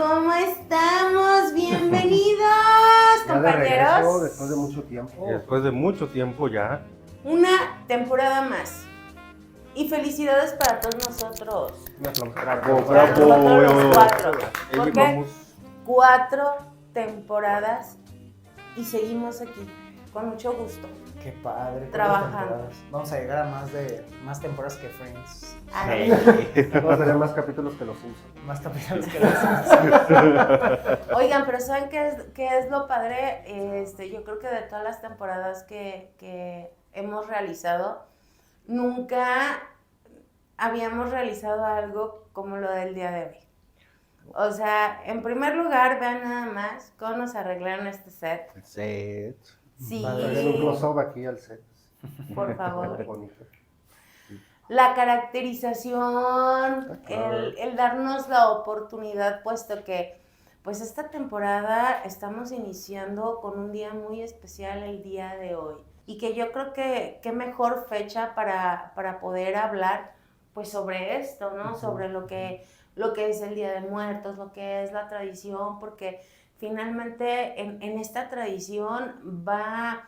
¿Cómo estamos? Bienvenidos, Ya compañeros. de regreso, después de mucho tiempo. Después de mucho tiempo ya. Una temporada más. Y felicidades para todos nosotros. Una flojera. Bravo, Para bravo. nosotros los cuatro. ¿Por qué? Vamos. 4 temporadas y seguimos aquí, con mucho gusto. Qué padre. ¿Cuántas Trabajando. temporadas? Vamos a llegar a más temporadas que Friends. Ay. Vamos a tener más capítulos que los Simpsons. Más temporadas que las Oigan, pero ¿saben qué es lo padre? Yo creo que de todas las temporadas que hemos realizado, nunca habíamos realizado algo como lo del día de hoy. O sea, en primer lugar, vean nada más cómo nos arreglaron este set. Set. Sí, Hacer un close-up aquí al set. por favor. Bonito. La caracterización, Claro. el darnos la oportunidad, puesto que pues esta temporada estamos iniciando con un día muy especial el día de hoy. Y que yo creo que qué mejor fecha para poder hablar pues sobre esto, ¿no? Sobre lo que es el Día de Muertos, lo que es la tradición, porque finalmente en esta tradición va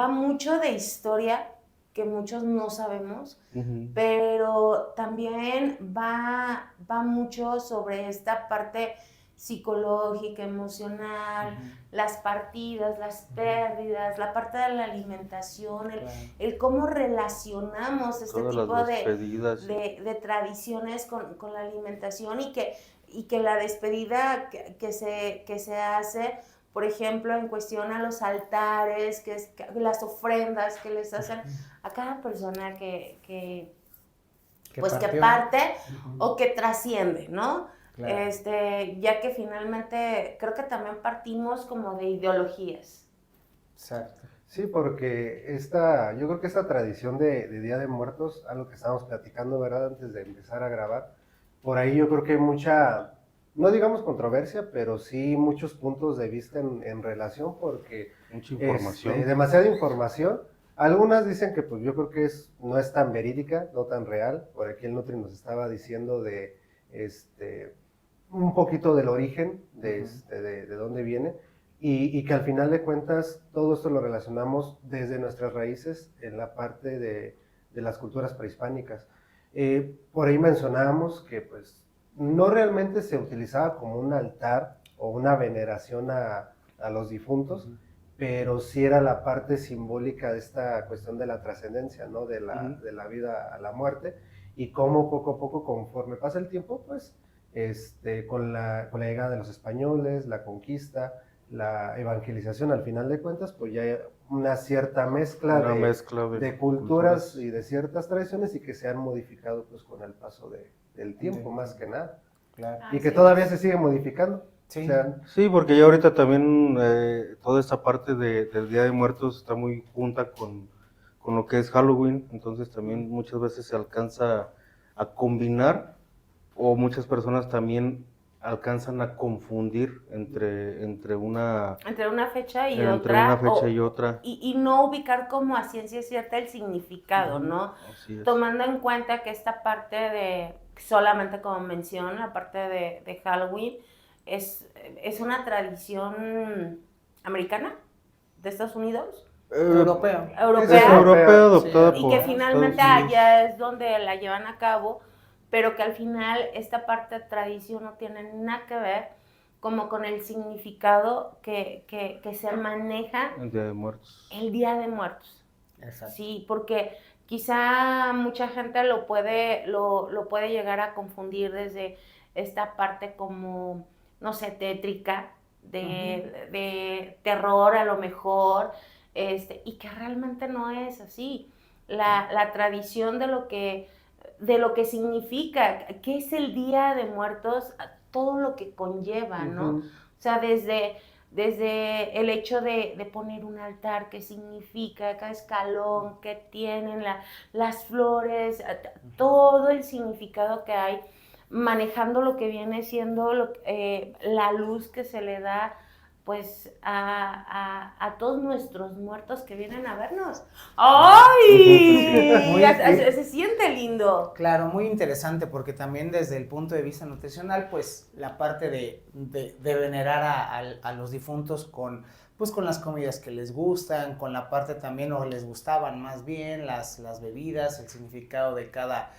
mucho de historia que muchos no sabemos, pero también va mucho sobre esta parte psicológica, emocional, las partidas, las pérdidas, la parte de la alimentación, el cómo relacionamos este Todas tipo las despedidas. de tradiciones con la alimentación y que la despedida que se hace, por ejemplo, en cuestión a los altares, las ofrendas que les hacen a cada persona que parte o que trasciende, ¿no? Claro. Ya que finalmente creo que también partimos como de ideologías. Exacto. Sí, porque yo creo que esta tradición de Día de Muertos, algo que estábamos platicando, ¿verdad? Antes de empezar a grabar, por ahí yo creo que hay mucha, no digamos controversia, pero sí muchos puntos de vista en relación, porque Mucha información. demasiada información. Algunas dicen que pues yo creo que no es tan verídica, no tan real. Por aquí el Nutri nos estaba diciendo de un poquito del origen de dónde viene y que al final de cuentas todo esto lo relacionamos desde nuestras raíces en la parte de las culturas prehispánicas. Por ahí mencionábamos que pues no realmente se utilizaba como un altar o una veneración a los difuntos, pero sí era la parte simbólica de esta cuestión de la trascendencia, ¿no? De la vida a la muerte, y cómo poco a poco, conforme pasa el tiempo, pues con la llegada de los españoles, la conquista, la evangelización, al final de cuentas, pues ya hay una cierta mezcla de culturas y de ciertas tradiciones, y que se han modificado pues con el paso del tiempo, más que nada. Claro. Y que todavía se sigue modificando. Sí. O sea, Sí, porque ya ahorita también toda esta parte del Día de Muertos está muy junta con lo que es Halloween, entonces también muchas veces se alcanza a combinar, o muchas personas también alcanzan a confundir entre una fecha y entre otra. una fecha y otra. Y no ubicar como a ciencia cierta el significado, ¿no? Así es. Tomando en cuenta que esta parte de, solamente como mención, la parte de Halloween, es una tradición americana de Estados Unidos. Europeo. Es europea, adoptada Sí. Y por que finalmente Estados Unidos. allá es donde la llevan a cabo, pero que al final esta parte de tradición no tiene nada que ver como con el significado que se maneja El Día de Muertos. el Día de Muertos. Exacto. Sí, porque quizá mucha gente lo puede llegar a confundir desde esta parte como, no sé, tétrica, de terror a lo mejor, y que realmente no es así. La tradición de lo que significa, qué es el Día de Muertos, todo lo que conlleva, ¿no? O sea, desde el hecho de poner un altar, qué significa, cada escalón que tienen, las flores, todo el significado que hay, manejando lo que viene siendo la luz que se le da pues a todos nuestros muertos que vienen a vernos. ¡Ay! Muy Se siente lindo. Claro, muy interesante porque también desde el punto de vista nutricional, pues la parte de venerar a los difuntos pues con las comidas que les gustan, con la parte también, o les gustaban más bien, las bebidas, el significado de cada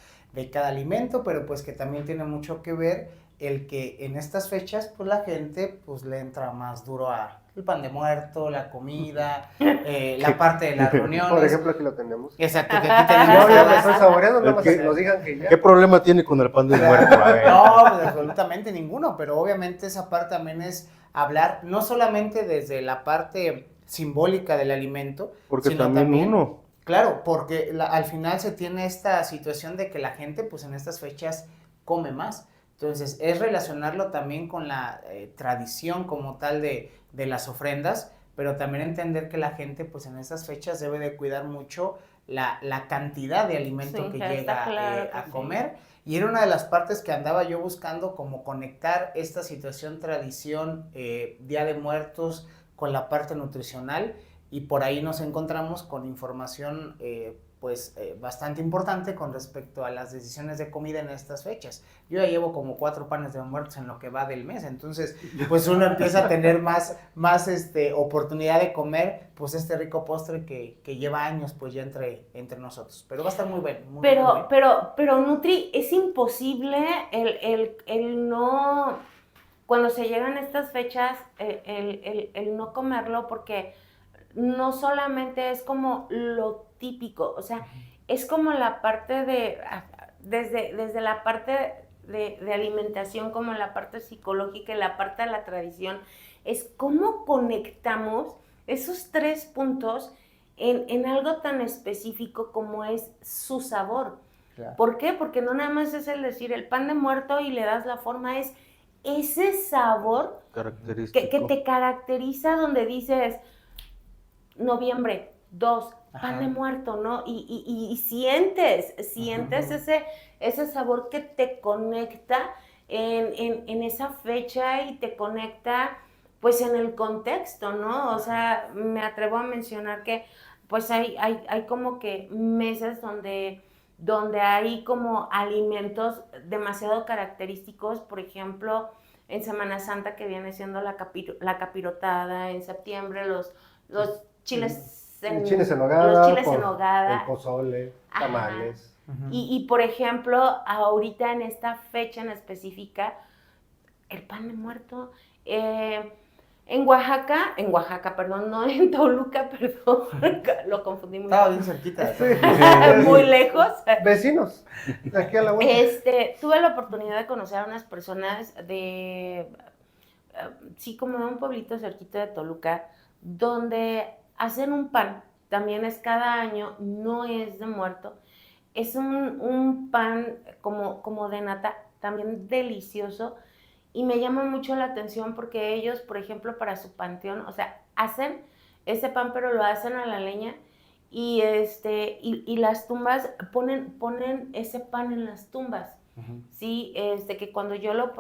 alimento, pero pues que también tiene mucho que ver el que en estas fechas pues la gente pues le entra más duro a el pan de muerto, la comida, la parte de las reuniones. Por ejemplo, aquí lo tenemos. Exacto, que aquí tenemos. Yo ya me estoy saboreando, nada más ¿Qué? que nos digan que ya. ¿Qué problema tiene con el pan de muerto? A ver. No, pues absolutamente ninguno, pero obviamente esa parte también es hablar no solamente desde la parte simbólica del alimento, Porque sino también uno. Claro, porque al final se tiene esta situación de que la gente pues en estas fechas come más. Entonces es relacionarlo también con la tradición como tal de las ofrendas, pero también entender que la gente pues en estas fechas debe de cuidar mucho la cantidad de alimento que llega claro a sí. comer. Y era una de las partes que andaba yo buscando, como conectar esta situación tradición, Día de Muertos, con la parte nutricional, y por ahí nos encontramos con información bastante importante con respecto a las decisiones de comida en estas fechas. Yo ya llevo como 4 panes de muertos en lo que va del mes, entonces pues uno empieza a tener más oportunidad de comer pues este rico postre que lleva años pues ya entre nosotros, pero va a estar muy bueno. Pero Nutri, es imposible el no, cuando se llegan estas fechas, el no comerlo, porque no solamente es como lo típico, o sea, es como la parte desde la parte de alimentación, como la parte psicológica y la parte de la tradición, es cómo conectamos esos 3 puntos en algo tan específico como es su sabor. Claro. ¿Por qué? Porque no nada más es el decir el pan de muerto y le das la forma, es ese sabor que te caracteriza, donde dices noviembre 2, pan de muerto, ¿no? Y sientes ese sabor que te conecta en esa fecha y te conecta pues en el contexto, ¿no? O sea, me atrevo a mencionar que pues hay como que meses donde hay como alimentos demasiado característicos, por ejemplo, en Semana Santa, que viene siendo la capirotada, en septiembre los chiles en nogada, los chiles en nogada, el pozole, tamales. Y por ejemplo, ahorita en esta fecha en específica, el pan de muerto. En Oaxaca, perdón, no en Toluca, perdón, lo confundí muy Estaba bien cerquita. muy lejos. Vecinos, de aquí a la vuelta. Tuve la oportunidad de conocer a unas personas sí, como de un pueblito cerquita de Toluca, donde hacen un pan, también es cada año, no es de muerto, es un pan como de nata, también delicioso, y me llama mucho la atención porque ellos, por ejemplo, para su panteón, o sea, hacen ese pan, pero lo hacen a la leña, y las tumbas ponen ese pan en las tumbas. Sí, que cuando yo lo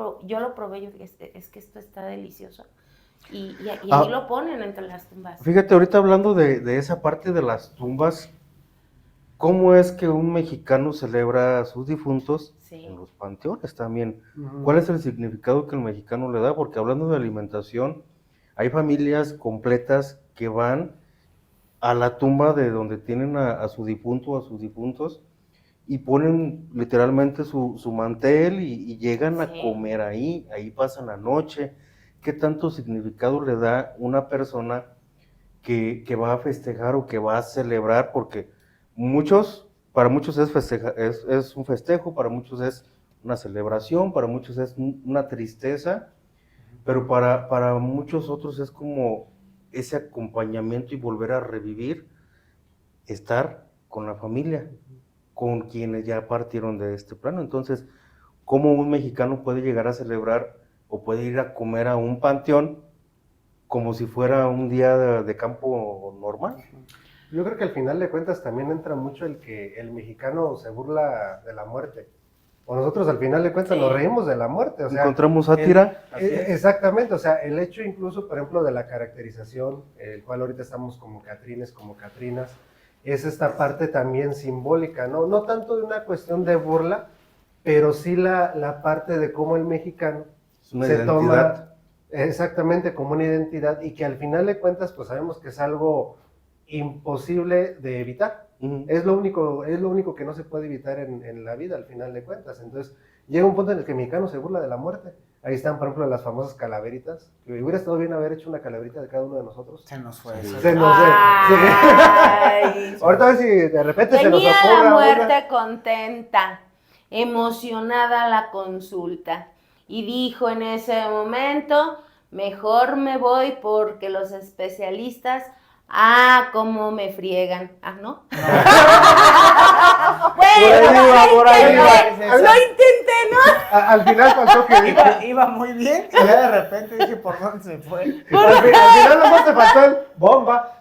probé, yo dije, es que esto está delicioso. Y ahí lo ponen entre las tumbas. Fíjate, ahorita hablando de esa parte de las tumbas, ¿cómo es que un mexicano celebra a sus difuntos en los panteones también? ¿Cuál es el significado que el mexicano le da? Porque hablando de alimentación, hay familias completas que van a la tumba de donde tienen a su difunto o a sus difuntos y ponen literalmente su mantel y llegan a comer ahí pasan la noche. ¿Qué tanto significado le da una persona que va a festejar o que va a celebrar? Porque para muchos es un festejo, para muchos es una celebración, para muchos es una tristeza, pero para muchos otros es como ese acompañamiento y volver a revivir, estar con la familia, con quienes ya partieron de este plano. Entonces, ¿cómo un mexicano puede llegar a celebrar o puede ir a comer a un panteón como si fuera un día de campo normal? Yo creo que al final de cuentas también entra mucho el que el mexicano se burla de la muerte. o nosotros al final de cuentas nos reímos de la muerte, o sea, Encontramos sátira. exactamente, o sea, el hecho incluso, por ejemplo, de la caracterización, el cual ahorita estamos como Catrines, como Catrinas, es esta parte también simbólica, ¿no? No tanto de una cuestión de burla, pero sí la parte de cómo el mexicano Es una se identidad. toma exactamente como una identidad y que al final de cuentas pues sabemos que es algo imposible de evitar. Ujú. Es lo único que no se puede evitar en la vida al final de cuentas. Entonces llega un punto en el que el mexicano se burla de la muerte. Ahí están, por ejemplo, las famosas calaveritas. Que hubiera estado bien haber hecho una calaverita de cada uno de nosotros. Se nos fue Sí. eso. Se nos- Ay. Ahorita a ver si de repente se nos Venía ocurra la una. muerte contenta, emocionada la consulta, y dijo en ese momento, mejor me voy porque los especialistas, cómo me friegan. ¿No? Bueno, Por ahí lo va, por ahí intenté, va. lo intenté, ¿no? Al final pasó que Iba muy bien, y ya de repente dije, ¿por dónde se fue? al final nomás te faltó el bomba.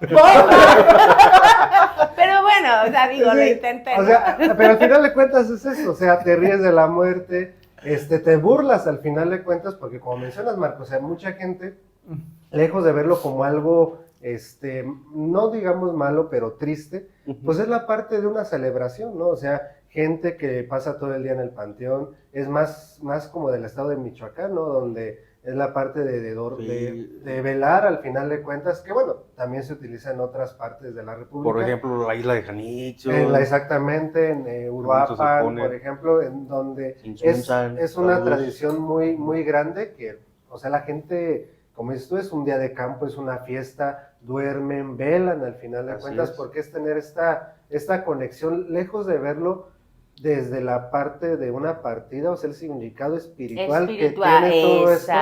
Pero bueno, o sea, digo, lo Sí, intenté. o ¿no? sea, pero al final de cuentas es eso, o sea, te ríes de la muerte, te burlas al final de cuentas, porque como mencionas, Marco, o sea, mucha gente, lejos de verlo como algo, no digamos malo, pero triste, pues es la parte de una celebración, ¿no? O sea, gente que pasa todo el día en el panteón, es más como del estado de Michoacán, ¿no? Donde es la parte Sí. de velar al final de cuentas, que bueno, también se utiliza en otras partes de la República. Por ejemplo, la isla de Janicho. Exactamente, en Mucho se Uruapan, pone. por ejemplo, en donde Chinchunzan, es una saludos. tradición muy, muy grande que, o sea, la gente, como dices tú, es un día de campo, es una fiesta, duermen, velan al final de Así cuentas, es. porque es tener esta conexión, lejos de verlo desde la parte de una partida, o sea, el significado espiritual que tiene todo esto,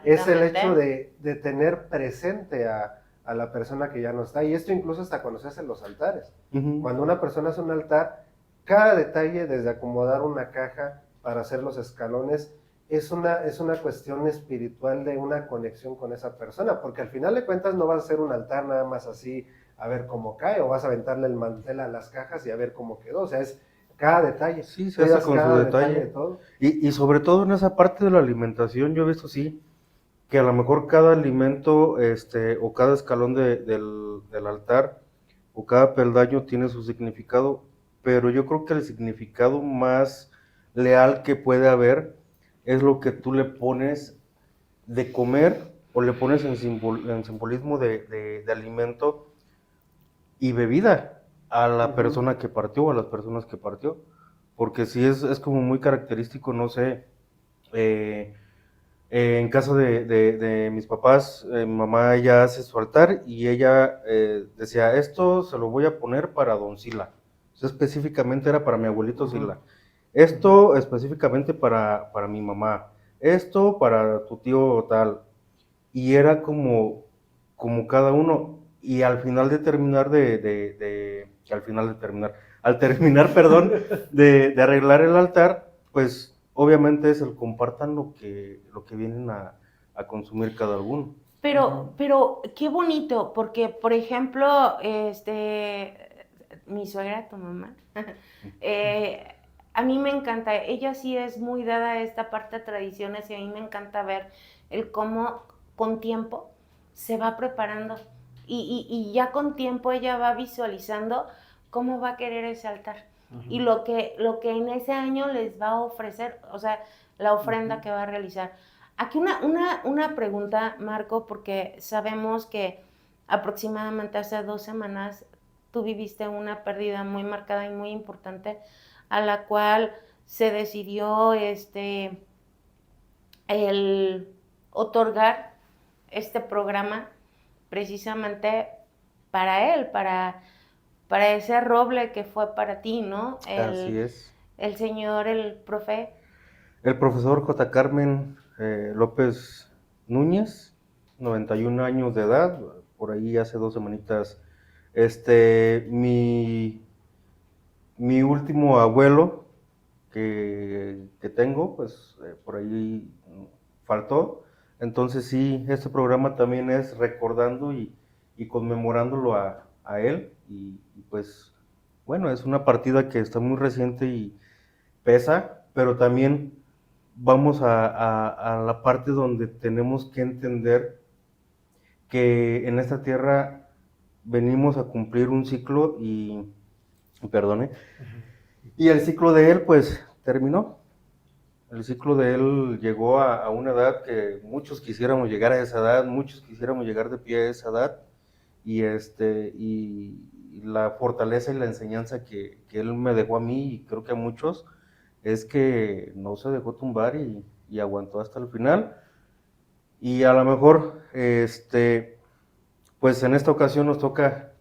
es el hecho de tener presente a la persona que ya no está. Y esto incluso hasta cuando se hacen los altares. Ujú. Cuando una persona hace un altar, cada detalle, desde acomodar una caja para hacer los escalones, es una cuestión espiritual de una conexión con esa persona, porque al final de cuentas no vas a hacer un altar nada más así a ver cómo cae, o vas a aventarle el mantel a las cajas y a ver cómo quedó, o sea, es cada detalle. Sí, se hace Cuidas con su cada detalle. de todo. Y sobre todo en esa parte de la alimentación, yo he visto sí, que a lo mejor cada alimento, o cada escalón del altar, o cada peldaño tiene su significado, pero yo creo que el significado más leal que puede haber es lo que tú le pones de comer o le pones en simbolismo de alimento y bebida a la Ujú. persona que partió o a las personas que partió. Porque sí es como muy característico, no sé, en caso de mis papás, mi mamá ella hace su altar y ella decía, esto se lo voy a poner para don Sila. Eso específicamente era para mi abuelito Ujú. Sila. Esto específicamente para mi mamá. Esto para tu tío tal. Y era como cada uno. Y al final de terminar al terminar, perdón, de arreglar el altar, pues obviamente es el compartan lo que vienen a consumir cada uno. Pero qué bonito, porque por ejemplo, mi suegra, tu mamá, a mí me encanta, ella sí es muy dada a esta parte de tradiciones y a mí me encanta ver el cómo con tiempo se va preparando y ya con tiempo ella va visualizando cómo va a querer ese altar y lo que en ese año les va a ofrecer, o sea, la ofrenda que va a realizar. Aquí una pregunta, Marco, porque sabemos que aproximadamente hace 2 semanas tú viviste una pérdida muy marcada y muy importante a la cual se decidió el otorgar este programa precisamente para él, para ese roble que fue para ti, ¿no? Así es. El señor, el profe. El profesor J. Carmen López Núñez, 91 años de edad, por ahí hace 2 semanitas. Mi último abuelo que tengo, pues por ahí faltó. Entonces sí, este programa también es recordando y conmemorándolo a él. Y pues bueno, es una partida que está muy reciente y pesa, pero también vamos a la parte donde tenemos que entender que en esta tierra venimos a cumplir un ciclo perdone, y el ciclo de él pues terminó. El ciclo de él llegó a una edad que muchos quisiéramos llegar a esa edad, muchos quisiéramos llegar de pie a esa edad, y la fortaleza y la enseñanza que él me dejó a mí, y creo que a muchos, es que no se dejó tumbar y aguantó hasta el final. Y a lo mejor, pues en esta ocasión nos toca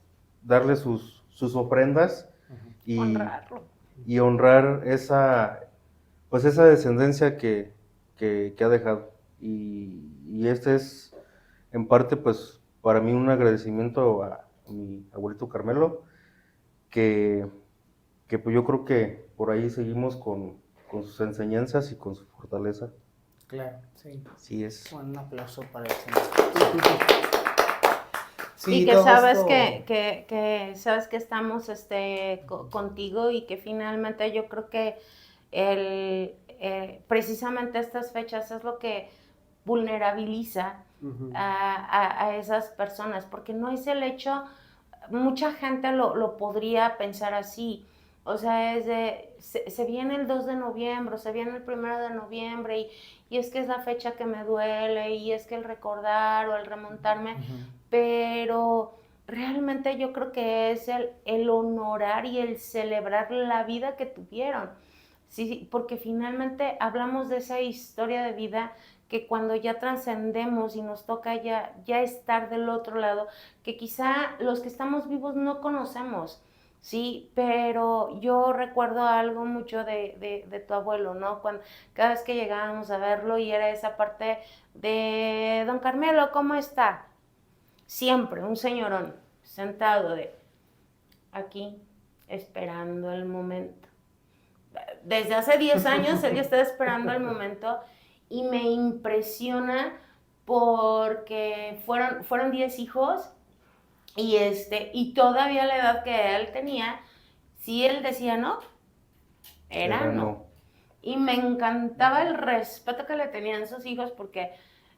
darle sus ofrendas y, Honrarlo. y honrar pues esa descendencia que ha dejado. Y este es, en parte, pues para mí un agradecimiento a mi abuelito Carmelo, que pues yo creo que por ahí seguimos con sus enseñanzas y con su fortaleza. Claro, sí. Así es. Bueno, un aplauso para el señor. Sí, y que todo sabes esto- que sabes que estamos contigo, y que finalmente yo creo que precisamente estas fechas es lo que vulnerabiliza Ujú. a esas personas, porque no es el hecho, mucha gente lo podría pensar así, o sea, se viene el 2 de noviembre, se viene el 1 de noviembre, y es que es la fecha que me duele, y es que el recordar o el remontarme, pero realmente yo creo que es el honorar y el celebrar la vida que tuvieron, sí, porque finalmente hablamos de esa historia de vida que cuando ya trascendemos y nos toca ya estar del otro lado, que quizá los que estamos vivos no conocemos, sí, pero yo recuerdo algo mucho de tu abuelo, ¿no? Cada vez que llegábamos a verlo, y era esa parte de: don Carmelo, ¿cómo está? Siempre un señorón sentado aquí, esperando el momento. Desde hace 10 años él ya está esperando el momento, y me impresiona porque fueron 10 hijos, y todavía la edad que él tenía, si él decía no, era no. Y me encantaba el respeto que le tenían sus hijos, porque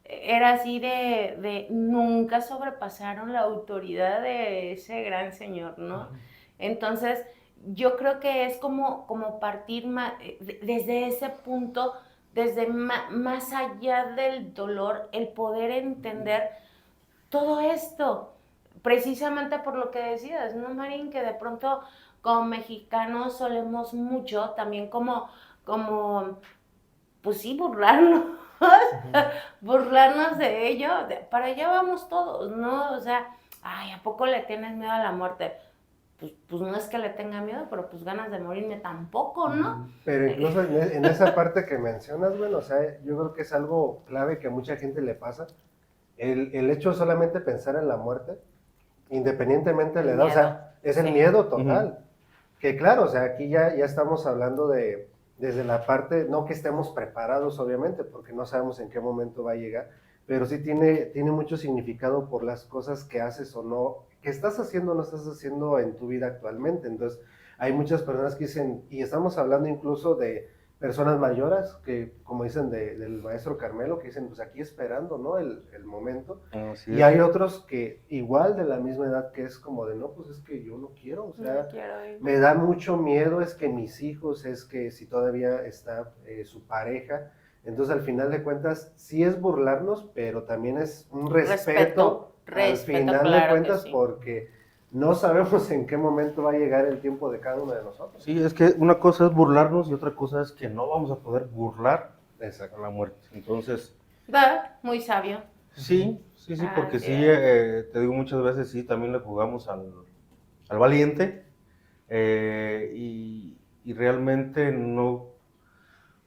era así de nunca sobrepasaron la autoridad de ese gran señor, ¿no? Entonces, yo creo que es como partir desde ese punto, desde más allá del dolor, el poder entender todo esto, precisamente por lo que decías, ¿no, Marín? Que de pronto como mexicanos solemos mucho también pues sí, burlarnos, burlarnos de ello, para allá vamos todos, ¿no? O sea, ay, ¿a poco le tienes miedo a la muerte? Pues no es que le tenga miedo, pero pues ganas de morirme tampoco, ¿no? Pero incluso en esa parte que mencionas, bueno, o sea, yo creo que es algo clave que a mucha gente le pasa. El hecho de solamente pensar en la muerte, independientemente de la edad, o sea, es el Sí. miedo total. Que claro, o sea, aquí ya estamos hablando desde la parte, no que estemos preparados, obviamente, porque no sabemos en qué momento va a llegar, pero sí tiene mucho significado por las cosas que haces o no, que estás haciendo o no estás haciendo en tu vida actualmente. Entonces, hay muchas personas que dicen, y estamos hablando incluso de personas mayores, que como dicen del maestro Carmelo, que dicen, pues aquí esperando, ¿no? El momento. Así Y es. hay otros que igual de la misma edad, que es como de, no, pues es que yo no quiero, o sea, No quiero ir. me da mucho miedo, es que mis hijos, es que si todavía está su pareja. Entonces, al final de cuentas, sí es burlarnos, pero también es un respeto al final claro de que cuentas, sí. porque no sabemos en qué momento va a llegar el tiempo de cada uno de nosotros. Sí, es que una cosa es burlarnos y otra cosa es que no vamos a poder burlar Exacto. a la muerte. Entonces, Muy sabio. sí, porque Así sí, te digo muchas veces, sí, también le jugamos al valiente, y realmente no,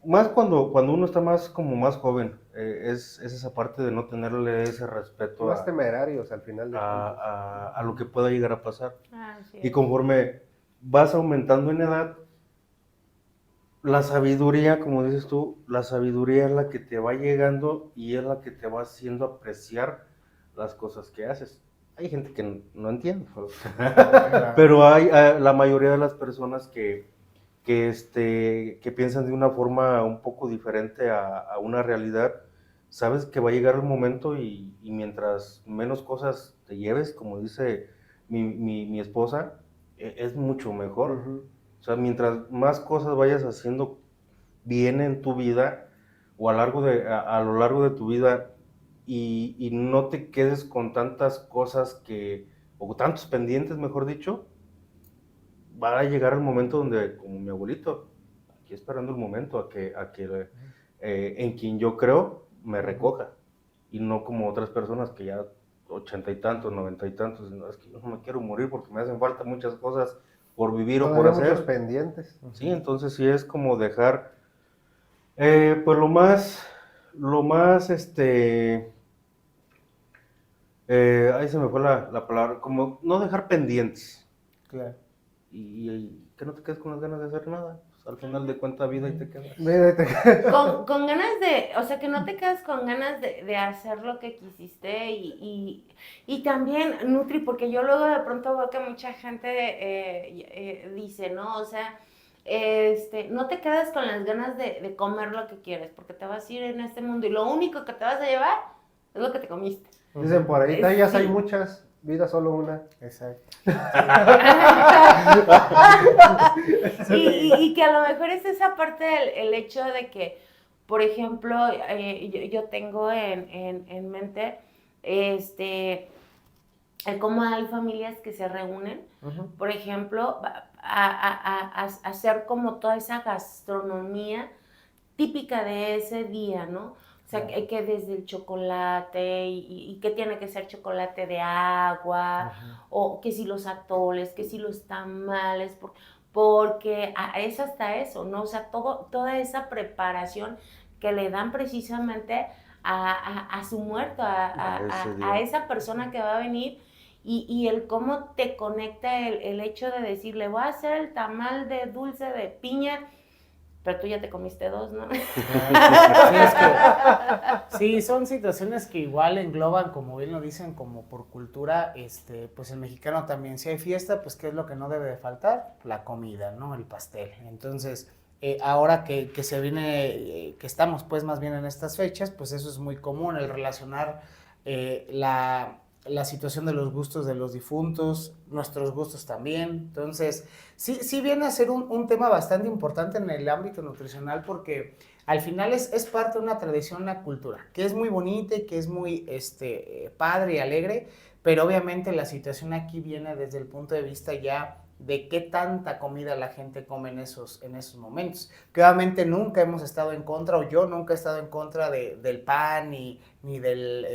más cuando uno está más más joven, es esa parte de no tenerle ese respeto Más temerarios al final de cuentas. a lo que pueda llegar a pasar. Así Y es. conforme vas aumentando en edad, la sabiduría, como dices tú, la sabiduría es la que te va llegando y es la que te va haciendo apreciar las cosas que haces. Hay gente que no entiende, pero hay la mayoría de las personas que que piensan de una forma un poco diferente a una realidad, sabes que va a llegar el momento y mientras menos cosas te lleves, como dice mi esposa, es mucho mejor. Ujú. O sea, mientras más cosas vayas haciendo bien en tu vida o a lo largo de tu vida y no te quedes con tantas cosas o tantos pendientes, mejor dicho, va a llegar el momento donde, como mi abuelito, aquí esperando el momento en quien yo creo me recoja, y no como otras personas que ya 80 y tantos, 90 y tantos, no, es que yo no me quiero morir porque me hacen falta muchas cosas por vivir o por Todavía muchos hacer. pendientes. Sí, entonces sí es como dejar, pues lo más, ahí se me fue la palabra, como no dejar pendientes. Claro. Y que no te quedes con las ganas de hacer nada. Pues, al final de cuentas, vida y te quedas. Con ganas de, o sea, que no te quedes con ganas de hacer lo que quisiste y también, Nutri, porque yo luego de pronto veo que mucha gente dice, ¿no? O sea, no te quedes con las ganas de comer lo que quieres, porque te vas a ir en este mundo y lo único que te vas a llevar es lo que te comiste. Dicen por ahí, tallas Sí. hay muchas, vida solo una. Exacto. Y que a lo mejor es esa parte el hecho de que, por ejemplo, yo tengo en mente el cómo hay familias que se reúnen, por ejemplo, a hacer como toda esa gastronomía típica de ese día, ¿no? O sea, que desde el chocolate y que tiene que ser chocolate de agua, o que si los atoles, que si los tamales, porque es hasta eso, ¿no? O sea, toda esa preparación que le dan precisamente a su muerto, a esa persona que va a venir, y el cómo te conecta el hecho de decirle, voy a hacer el tamal de dulce de piña, pero tú ya te comiste 2, ¿no? Sí, son situaciones que igual engloban, como bien lo dicen, como por cultura, pues el mexicano también, si hay fiesta, pues ¿qué es lo que no debe de faltar? La comida, ¿no? El pastel. Entonces, ahora que se viene, que estamos pues más bien en estas fechas, pues eso es muy común, el relacionar la situación de los gustos de los difuntos, nuestros gustos también. Entonces, sí viene a ser un tema bastante importante en el ámbito nutricional porque al final es parte de una tradición, una cultura, que es muy bonita y que es muy padre y alegre, pero obviamente la situación aquí viene desde el punto de vista ya de qué tanta comida la gente come en esos momentos. Que obviamente nunca hemos estado en contra, o yo nunca he estado en contra del pan ni del,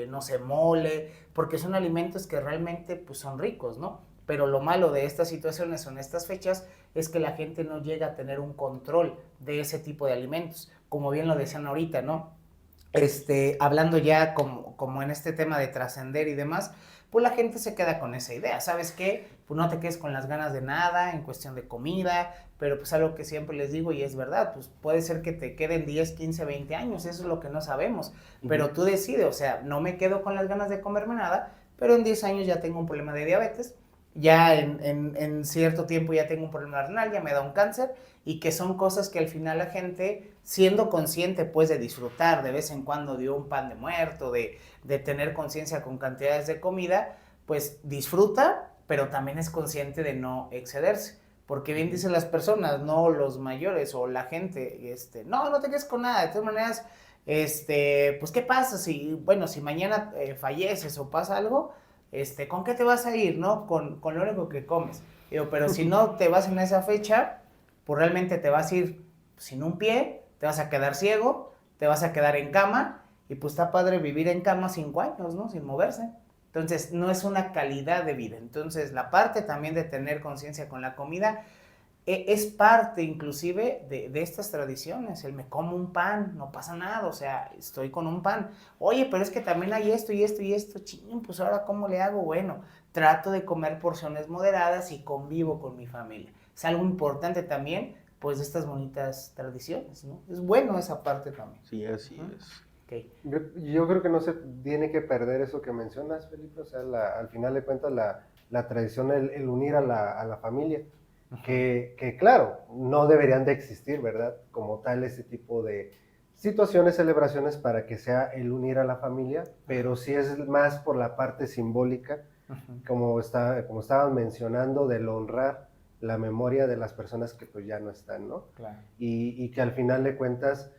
no sé, mole, porque son alimentos que realmente pues son ricos, ¿no? Pero lo malo de estas situaciones o en estas fechas es que la gente no llega a tener un control de ese tipo de alimentos, como bien lo decían ahorita, ¿no? Hablando ya como en este tema de trascender y demás, pues la gente se queda con esa idea, ¿sabes qué? Pues no te quedes con las ganas de nada en cuestión de comida, pero pues algo que siempre les digo y es verdad, pues puede ser que te queden 10, 15, 20 años, eso es lo que no sabemos, pero tú decides, o sea, no me quedo con las ganas de comerme nada, pero en 10 años ya tengo un problema de diabetes, ya en cierto tiempo ya tengo un problema renal, ya me da un cáncer, y que son cosas que al final la gente, siendo consciente pues de disfrutar de vez en cuando de un pan de muerto, de tener conciencia con cantidades de comida, pues disfruta, pero también es consciente de no excederse. Porque bien dicen las personas, no los mayores o la gente, no te quedes con nada, de todas maneras, pues ¿qué pasa si mañana falleces o pasa algo? ¿Con qué te vas a ir, no? Con lo único que comes. Digo, pero si no te vas en esa fecha, pues realmente te vas a ir sin un pie, te vas a quedar ciego, te vas a quedar en cama, y pues está padre vivir en cama 5 años, ¿no? Sin moverse. Entonces, no es una calidad de vida. Entonces, la parte también de tener conciencia con la comida es parte inclusive de estas tradiciones. El me como un pan, no pasa nada, o sea, estoy con un pan. Oye, pero es que también hay esto y esto y esto, ching, pues ahora ¿cómo le hago? Bueno, trato de comer porciones moderadas y convivo con mi familia. Es algo importante también, pues, de estas bonitas tradiciones, ¿no? Es bueno esa parte también. Sí, así es. Okay. Yo creo que no se tiene que perder eso que mencionas, Felipe, o sea, al final de cuentas la tradición, el unir a la familia. que claro, no deberían de existir, ¿verdad? Como tal, ese tipo de situaciones, celebraciones para que sea el unir a la familia, pero sí es más por la parte simbólica, como estaban mencionando, del honrar la memoria de las personas que pues ya no están, ¿no? Claro. Y que al final de cuentas,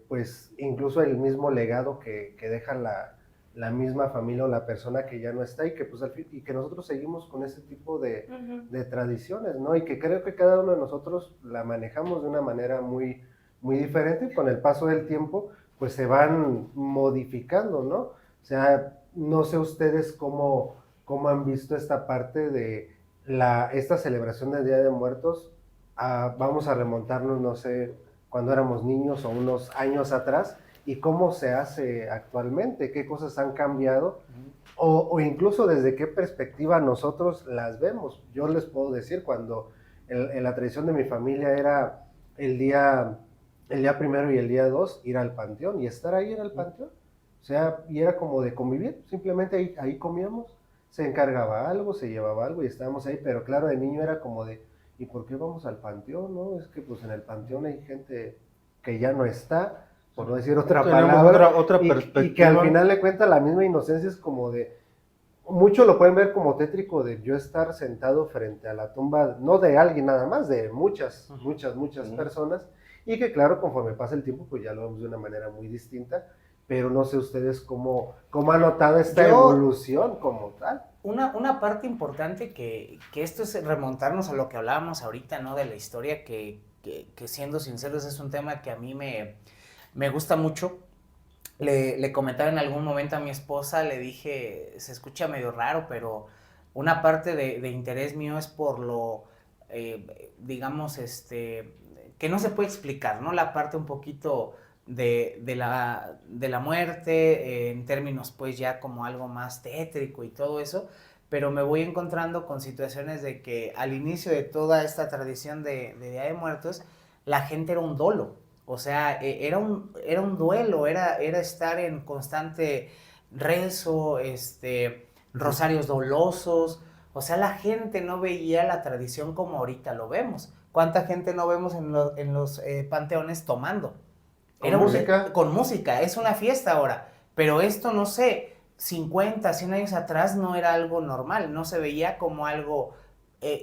pues incluso el mismo legado que deja la misma familia o la persona que ya no está y que, pues, y que nosotros seguimos con ese tipo de tradiciones, ¿no? Y que creo que cada uno de nosotros la manejamos de una manera muy, muy diferente y con el paso del tiempo, pues se van modificando, ¿no? O sea, no sé ustedes cómo han visto esta parte de esta celebración del Día de Muertos. Vamos a remontarnos, no sé, cuando éramos niños o unos años atrás, y cómo se hace actualmente, qué cosas han cambiado, o incluso desde qué perspectiva nosotros las vemos. Yo les puedo decir, cuando en la tradición de mi familia era el día primero y el día 2 ir al panteón y estar ahí en el panteón. O sea, y era como de convivir, simplemente ahí comíamos, se encargaba algo, se llevaba algo y estábamos ahí, pero claro, de niño era como de, ¿y por qué vamos al panteón? No, es que pues en el panteón hay gente que ya no está, por no decir otra Tenemos palabra, otra y perspectiva. que al final le cuenta la misma inocencia, es como de, muchos lo pueden ver como tétrico de yo estar sentado frente a la tumba, no de alguien nada más, de muchas personas, y que claro, conforme pasa el tiempo, pues ya lo vemos de una manera muy distinta, pero no sé ustedes cómo han notado esta evolución como tal. Una parte importante que esto es remontarnos a lo que hablábamos ahorita, ¿no? De la historia, que siendo sinceros es un tema que a mí me gusta mucho. Le comentaba en algún momento a mi esposa, le dije, se escucha medio raro, pero una parte de interés mío es por lo, digamos, que no se puede explicar, ¿no? La parte un poquito de la muerte, en términos pues ya como algo más tétrico y todo eso, pero me voy encontrando con situaciones de que al inicio de toda esta tradición de Día de Muertos, la gente era un dolo. O sea, era un duelo, era estar en constante rezo, rosarios dolosos. O sea, la gente no veía la tradición como ahorita lo vemos. ¿Cuánta gente no vemos en los panteones tomando? Con música. Con música, es una fiesta ahora. Pero esto, no sé, 50, 100 años atrás no era algo normal, no se veía como algo,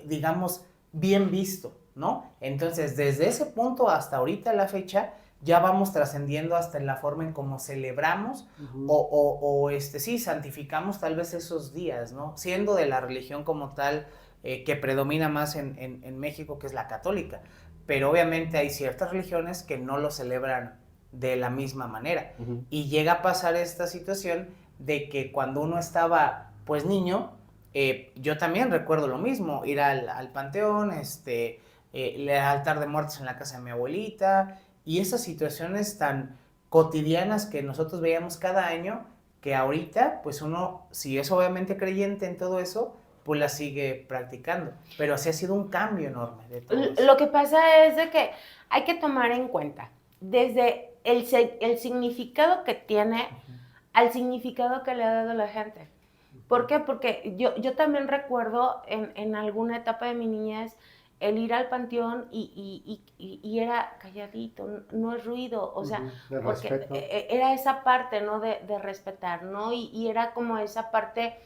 digamos, bien visto, ¿no? Entonces, desde ese punto hasta ahorita la fecha, ya vamos trascendiendo hasta en la forma en cómo celebramos sí, santificamos tal vez esos días, ¿no? Siendo de la religión como tal que predomina más en México, que es la católica. Pero obviamente hay ciertas religiones que no lo celebran de la misma manera. Y llega a pasar esta situación de que cuando uno estaba, pues, niño, yo también recuerdo lo mismo, ir al panteón, el altar de muertos en la casa de mi abuelita, y esas situaciones tan cotidianas que nosotros veíamos cada año, que ahorita, pues uno, si es obviamente creyente en todo eso, pues la sigue practicando. Pero así ha sido un cambio enorme de todo eso. Lo que pasa es de que hay que tomar en cuenta desde el significado que tiene al significado que le ha dado la gente. ¿Por qué? Porque yo también recuerdo en alguna etapa de mi niñez el ir al panteón y era calladito, no es ruido, o sea, porque era esa parte, ¿no? De respetar, ¿no? Y era como esa parte,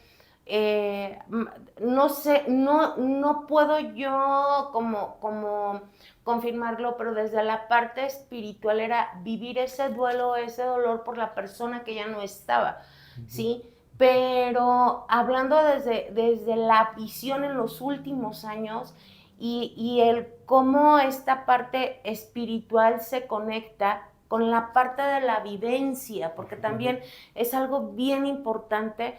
no sé, no puedo yo como confirmarlo, pero desde la parte espiritual era vivir ese duelo, ese dolor por la persona que ya no estaba, ¿sí? Pero hablando desde la visión en los últimos años y el cómo esta parte espiritual se conecta con la parte de la vivencia, porque también es algo bien importante.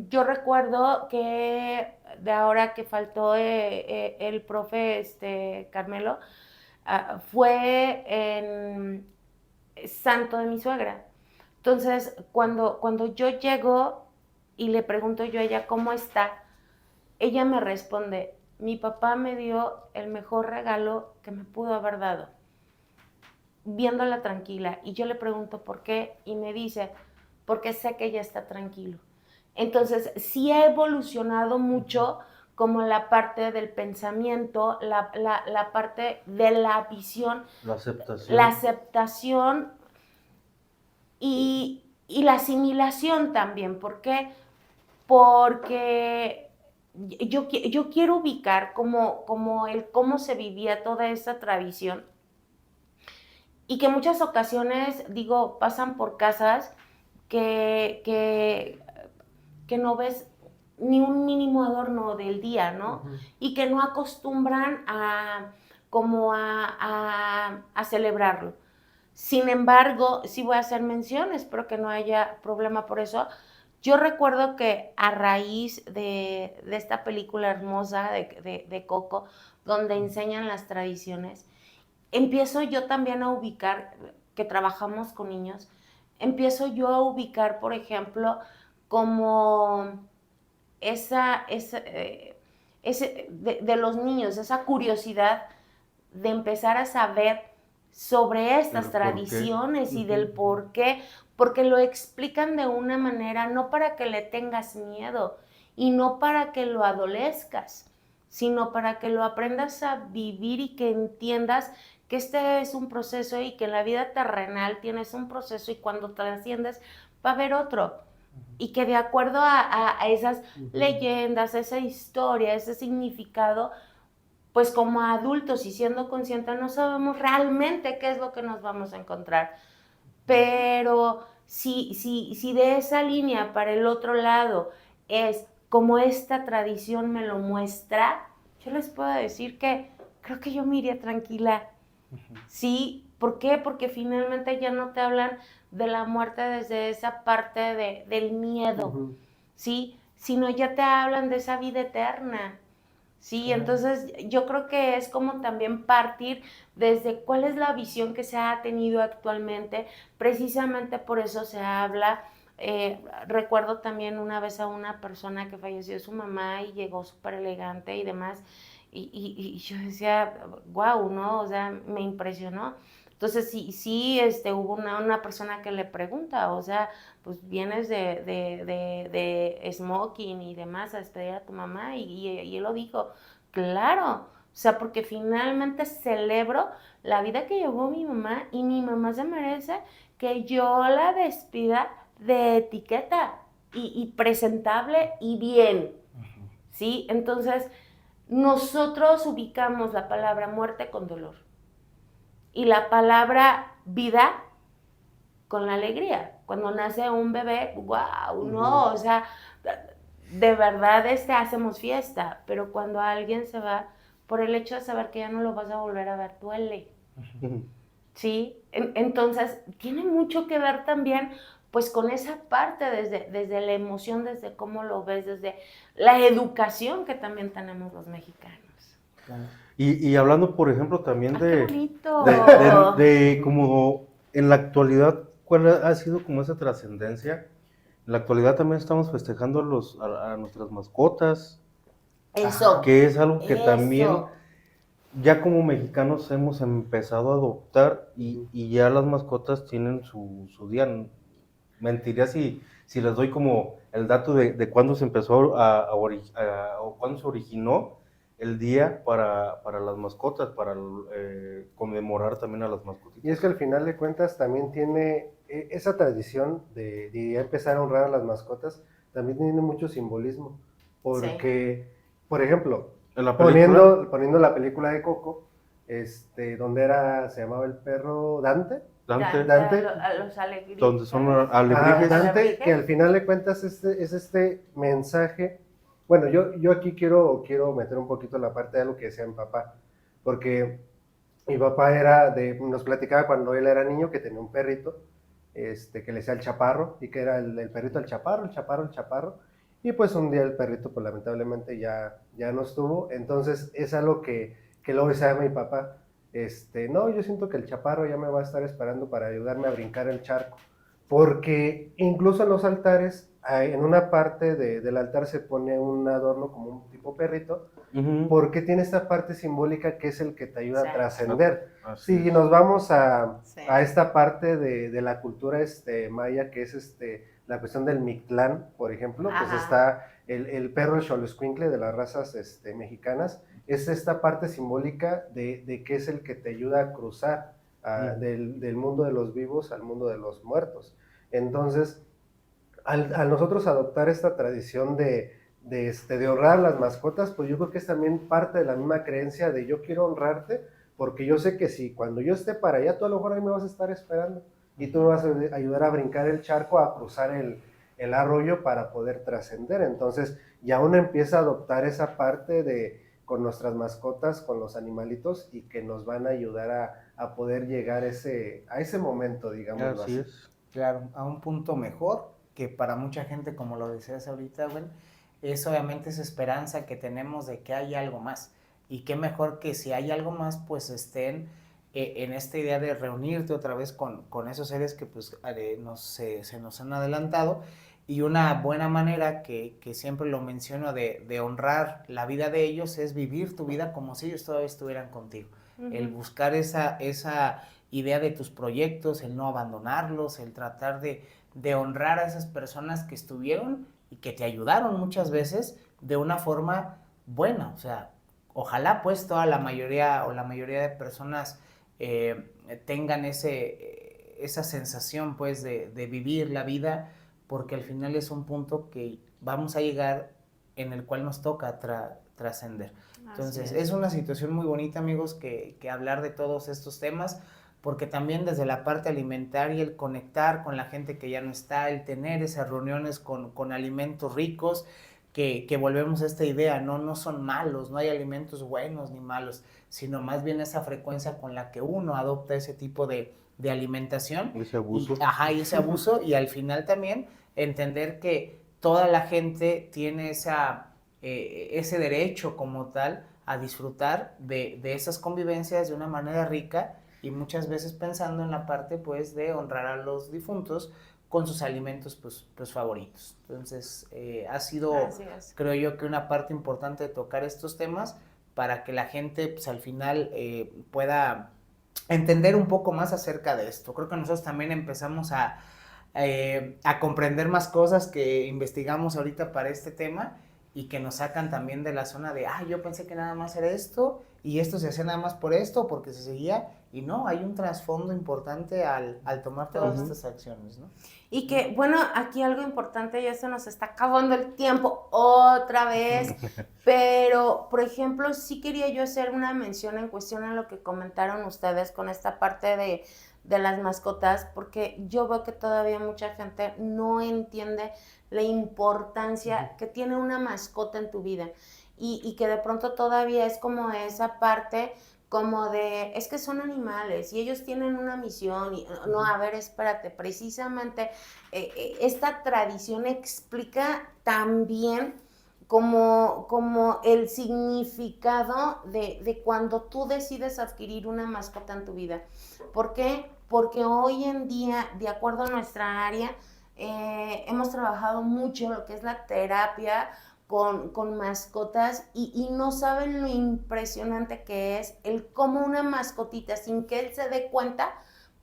Yo recuerdo que de ahora que faltó el profe Carmelo, fue en santo de mi suegra. Entonces, cuando yo llego y le pregunto yo a ella cómo está, ella me responde, mi papá me dio el mejor regalo que me pudo haber dado, viéndola tranquila. Y yo le pregunto por qué, y me dice, porque sé que ella está tranquilo. Entonces, sí ha evolucionado mucho como la parte del pensamiento, la parte de la visión, la aceptación y la asimilación también. ¿Por qué? Porque yo quiero ubicar cómo se vivía toda esa tradición y que en muchas ocasiones, digo, pasan por casas que no ves ni un mínimo adorno del día, ¿no? Uh-huh. Y que no acostumbran a celebrarlo. Sin embargo, sí voy a hacer mención, espero que no haya problema por eso. Yo recuerdo que a raíz de esta película hermosa de Coco, donde enseñan las tradiciones, empiezo yo también a ubicar, que trabajamos con niños, empiezo yo a ubicar, por ejemplo, como de los niños, esa curiosidad de empezar a saber sobre estas tradiciones y del por qué, porque lo explican de una manera no para que le tengas miedo y no para que lo adolezcas, sino para que lo aprendas a vivir y que entiendas que este es un proceso y que en la vida terrenal tienes un proceso y cuando trasciendes va a haber otro. Y que de acuerdo a esas leyendas, esa historia, ese significado, pues como adultos y siendo conscientes no sabemos realmente qué es lo que nos vamos a encontrar. Pero si de esa línea para el otro lado es como esta tradición me lo muestra, yo les puedo decir que creo que yo me iría tranquila. ¿Sí? ¿Por qué? Porque finalmente ya no te hablan de la muerte desde esa parte del miedo, ¿sí? Sino ya te hablan de esa vida eterna, ¿sí? Entonces yo creo que es como también partir desde cuál es la visión que se ha tenido actualmente, precisamente por eso se habla. Recuerdo también una vez a una persona que falleció su mamá y llegó súper elegante y demás, y yo decía, wow, ¿no? O sea, me impresionó. Entonces, sí, hubo una persona que le pregunta, o sea, pues vienes de smoking y demás a despedir a tu mamá, y él lo dijo, claro, o sea, porque finalmente celebro la vida que llevó mi mamá y mi mamá se merece que yo la despida de etiqueta y presentable y bien, ¿sí? Entonces, nosotros ubicamos la palabra muerte con dolor y la palabra vida con la alegría. Cuando nace un bebé, wow, no, o sea, de verdad hacemos fiesta, pero cuando alguien se va, por el hecho de saber que ya no lo vas a volver a ver, duele. ¿Sí? Entonces, tiene mucho que ver también pues con esa parte desde la emoción, desde cómo lo ves, desde la educación que también tenemos los mexicanos. Y hablando, por ejemplo, también ¡qué bonito! de como en la actualidad, ¿cuál ha sido como esa trascendencia? En la actualidad también estamos festejando a nuestras mascotas. Eso. Que es algo que también ya como mexicanos hemos empezado a adoptar y ya las mascotas tienen su día. Mentiría si les doy como el dato de cuándo se empezó o cuándo se originó el día para las mascotas, para conmemorar también a las mascotitas. Y es que al final de cuentas también tiene esa tradición de ya empezar a honrar a las mascotas, también tiene mucho simbolismo, porque, por ejemplo, poniendo la película de Coco, donde se llamaba el perro Dante, a los alebrijes. Donde son alebrijes. Dante, que al final de cuentas es este mensaje. Bueno, yo aquí quiero meter un poquito la parte de algo que decía mi papá, porque mi papá nos platicaba cuando él era niño que tenía un perrito, que le decía el Chaparro, y que era el perrito el Chaparro, y pues un día el perrito pues lamentablemente ya no estuvo, entonces es algo que luego decía mi papá, no, yo siento que el Chaparro ya me va a estar esperando para ayudarme a brincar el charco, porque incluso en los altares, en una parte del altar se pone un adorno como un tipo perrito, porque tiene esta parte simbólica que es el que te ayuda a trascender. Si nos vamos a esta parte de la cultura maya, que es la cuestión del Mictlán, por ejemplo, pues está el perro, el xoloescuincle de las razas mexicanas, es esta parte simbólica de que es el que te ayuda a cruzar del mundo de los vivos al mundo de los muertos. Entonces, al nosotros adoptar esta tradición de honrar las mascotas, pues yo creo que es también parte de la misma creencia de yo quiero honrarte, porque yo sé que si cuando yo esté para allá, tú a lo mejor ahí me vas a estar esperando y tú me vas a ayudar a brincar el charco, a cruzar el arroyo para poder trascender. Entonces ya uno empieza a adoptar esa parte con nuestras mascotas, con los animalitos, y que nos van a ayudar a poder llegar a ese momento, digamos Así así. es. Claro, a un punto mejor, que para mucha gente, como lo decías ahorita, güey, es obviamente esa esperanza que tenemos de que hay algo más. Y qué mejor que si hay algo más, pues estén en esta idea de reunirte otra vez con esos seres que pues se nos han adelantado. Y una buena manera que siempre lo menciono de honrar la vida de ellos es vivir tu vida como si ellos todavía estuvieran contigo. El buscar esa idea de tus proyectos, el no abandonarlos, el tratar de honrar a esas personas que estuvieron y que te ayudaron muchas veces de una forma buena. O sea, ojalá pues toda la mayoría o la mayoría de personas tengan esa sensación pues de vivir la vida, porque al final es un punto que vamos a llegar en el cual nos toca trascender. Entonces es una situación muy bonita, amigos, que hablar de todos estos temas, porque también desde la parte alimentaria, el conectar con la gente que ya no está, el tener esas reuniones con alimentos ricos, que volvemos a esta idea, no son malos, no hay alimentos buenos ni malos, sino más bien esa frecuencia con la que uno adopta ese tipo de alimentación. Ese abuso. Y ese abuso, y al final también entender que toda la gente tiene ese derecho como tal a disfrutar de esas convivencias de una manera rica, y muchas veces pensando en la parte pues de honrar a los difuntos con sus alimentos pues favoritos. Entonces ha sido, creo yo, que una parte importante de tocar estos temas para que la gente pues al final pueda entender un poco más acerca de esto. Creo que nosotros también empezamos a comprender más cosas que investigamos ahorita para este tema, y que nos sacan también de la zona de, yo pensé que nada más era esto, y esto se hacía nada más por esto, porque se seguía, y no, hay un trasfondo importante al tomar todas estas acciones, ¿no? Y que, bueno, aquí algo importante, ya se nos está acabando el tiempo otra vez, pero, por ejemplo, sí quería yo hacer una mención en cuestión a lo que comentaron ustedes con esta parte de las mascotas, porque yo veo que todavía mucha gente no entiende la importancia que tiene una mascota en tu vida, y que de pronto todavía es como esa parte como de, es que son animales y ellos tienen una misión, y no, a ver, espérate, precisamente esta tradición explica también como el significado de cuando tú decides adquirir una mascota en tu vida. ¿Por qué? Porque hoy en día, de acuerdo a nuestra área, hemos trabajado mucho lo que es la terapia con mascotas, y no saben lo impresionante que es el cómo una mascotita, sin que él se dé cuenta,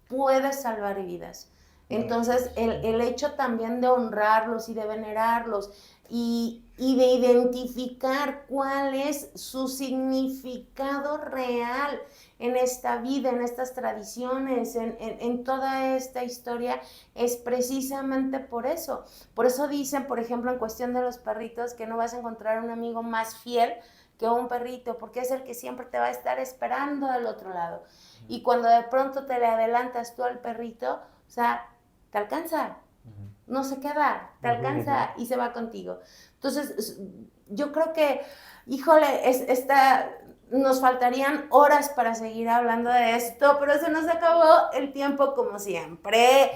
puede salvar vidas. Entonces, el hecho también de honrarlos y de venerarlos y de identificar cuál es su significado real en esta vida, en estas tradiciones, en toda esta historia, es precisamente por eso. Por eso dicen, por ejemplo, en cuestión de los perritos, que no vas a encontrar un amigo más fiel que un perrito, porque es el que siempre te va a estar esperando del otro lado. Y cuando de pronto te le adelantas tú al perrito, o sea, te alcanza, no se queda, te alcanza y se va contigo. Entonces, yo creo que, híjole, nos faltarían horas para seguir hablando de esto, pero se nos acabó el tiempo como siempre.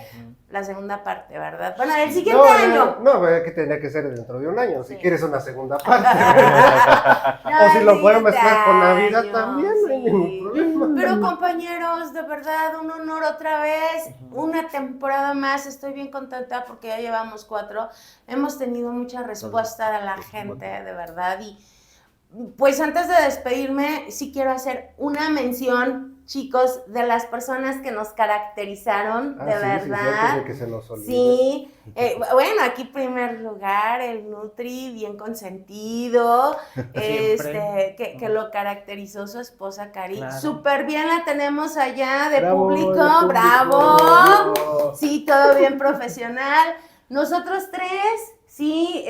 La segunda parte, ¿verdad? Bueno, el siguiente año. No, que tendría que ser dentro de un año, si quieres una segunda parte. O si lo pueden mezclar con Navidad también, no hay ningún problema. Pero compañeros, de verdad, un honor otra vez, una temporada más, estoy bien contenta porque ya llevamos 4, hemos tenido mucha respuesta de la gente, de verdad, y pues antes de despedirme, sí quiero hacer una mención chicos, de las personas que nos caracterizaron, de sí, verdad. Sí, antes de que se nos olvide. Sí, bueno, aquí primer lugar, el Nutri, bien consentido, que lo caracterizó su esposa Cari. Claro. Súper bien la tenemos allá de Bravo, público, de público. bravo. Sí, todo bien profesional. Nosotros tres, sí,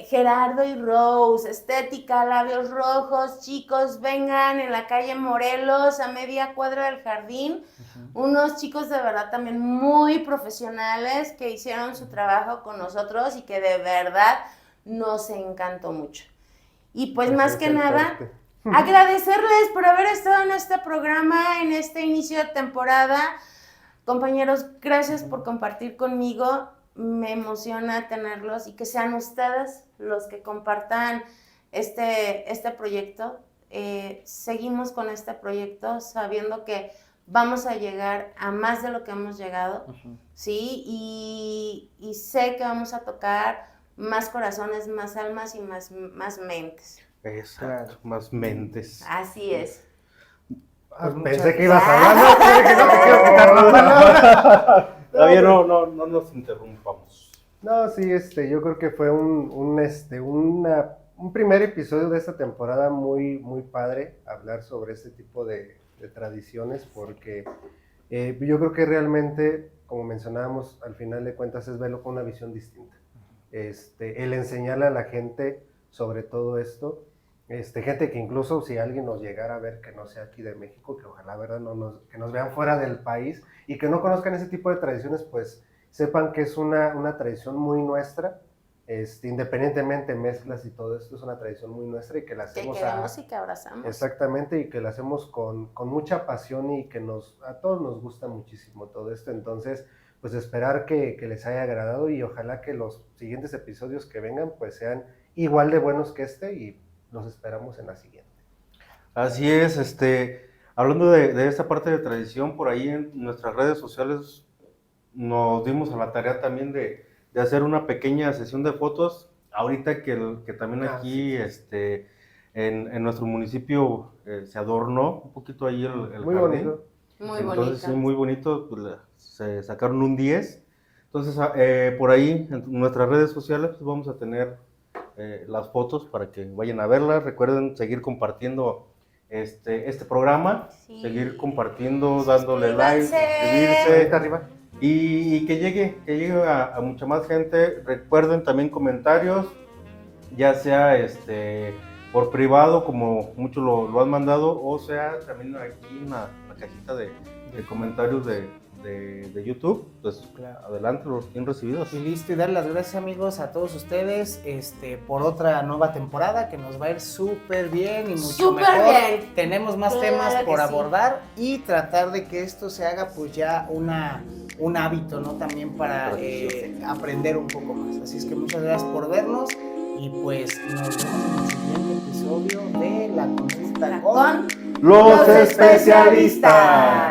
Gerardo y Rose, estética, labios rojos, chicos, vengan en la calle Morelos, a media cuadra del jardín. Unos chicos de verdad también muy profesionales que hicieron su trabajo con nosotros y que de verdad nos encantó mucho. Y pues más que nada, agradecerles por haber estado en este programa, en este inicio de temporada. Compañeros, gracias por compartir conmigo. Me emociona tenerlos y que sean ustedes los que compartan este proyecto. Seguimos con este proyecto sabiendo que vamos a llegar a más de lo que hemos llegado, ¿sí? Y sé que vamos a tocar más corazones, más almas y más mentes. Exacto, más mentes. Así es. Pensé que ibas a hablar, no, que no te quiero quitar la palabra. Todavía no nos interrumpamos. No, sí, yo creo que fue un primer episodio de esta temporada muy, muy padre, hablar sobre este tipo de tradiciones, porque yo creo que realmente, como mencionábamos, al final de cuentas es verlo con una visión distinta. El enseñarle a la gente sobre todo esto, gente que incluso si alguien nos llegara a ver que no sea aquí de México, que ojalá, ¿verdad? Que nos vean fuera del país y que no conozcan ese tipo de tradiciones, pues sepan que es una tradición muy nuestra, independientemente mezclas y todo esto, es una tradición muy nuestra y que la hacemos que queremos y que abrazamos. Exactamente, y que la hacemos con mucha pasión y que a todos nos gusta muchísimo todo esto. Entonces, pues esperar que les haya agradado y ojalá que los siguientes episodios que vengan pues sean igual de buenos que y los esperamos en la siguiente. Así es, hablando de esta parte de tradición, por ahí en nuestras redes sociales nos dimos a la tarea también de hacer una pequeña sesión de fotos. Ahorita que también aquí sí. en nuestro municipio se adornó un poquito ahí el muy jardín. bonito. Muy Entonces, bonito. sí, muy bonito, pues, se sacaron un 10. Entonces, por ahí en nuestras redes sociales pues, vamos a tener las fotos para que vayan a verlas. Recuerden seguir compartiendo este programa, Sí. seguir compartiendo, dándole like, Suscríbanse. suscribirse arriba y que llegue a mucha más gente. Recuerden también comentarios, ya sea por privado, como muchos lo han mandado, o sea también aquí en la cajita de comentarios de YouTube, pues Claro. adelante, los bien recibidos. Y listo, y dar las gracias, amigos, a todos ustedes por otra nueva temporada que nos va a ir súper bien y mucho Súper mejor. bien. Tenemos más Claro temas que por sí. abordar y tratar de que esto se haga pues ya un hábito, ¿no? También para aprender un poco más. Así es que muchas gracias por vernos y pues nos vemos en el siguiente episodio de La Consulta con Con los especialistas.